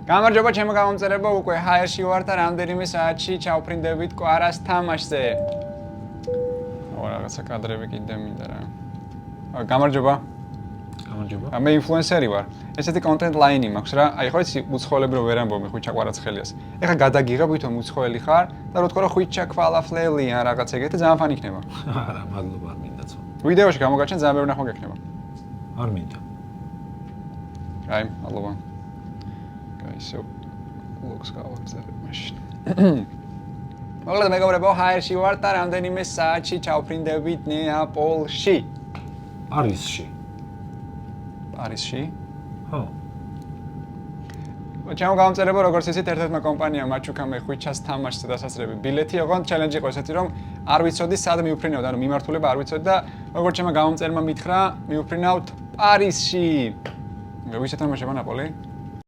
გამარჯობა ჩემო გამომწერებო, უკვე ჰაერში ვარ და რამდენიმე საათში ჩავფრინდებით კვარას თამაშზე. რაღაცა კადრები კიდე მინდა რა. გამარჯობა. გამარჯობა. მე ინფლუენსერი ვარ. ესეთი კონტენტ ლაინი მაქვს რა. აი ხო იცი უცხოელებრო ვერ ამბობ მე ხვიჩა კვარაცხელიას. ეხლა გადაგიღებ ვითომ უცხოელი ხარ და რო თქო რომ ხვიჩა ქვალაფლელი ან რაღაც ეგეთი ძალიან ფანი იქნება. არა, მადლობა არ მინდა ცო. ვიდეოში გამოგაჩენ ძალიან ბევრი ნახვა გექნება. არ მინდა. აი, მადლობა. So, looks გავაგზავნე მაშინ. მოგლედ მეგობრებო, ჰაერში ვარ და რამდენიმე საათში ჩავფრინდებით ნეაპოლში. პარიზში. პარიზში? ხო. ჩემო გამომწერებო, როგორც ისეთ ერთ-ერთმა კომპანიამ მაჩუკა მეხვიჩას თამაშზე დასასრები ბილეთი, ოღონდ ჩელენჯი იყო ესეთი, რომ არ ვიცოდი სად მივფრინავთ, ანუ მიმართულება არ ვიცოდი და როგორც ჩემო გამომწერმა მითხრა, მივფრინავთ პარიზში. ვისათამაშება ნაპოლი?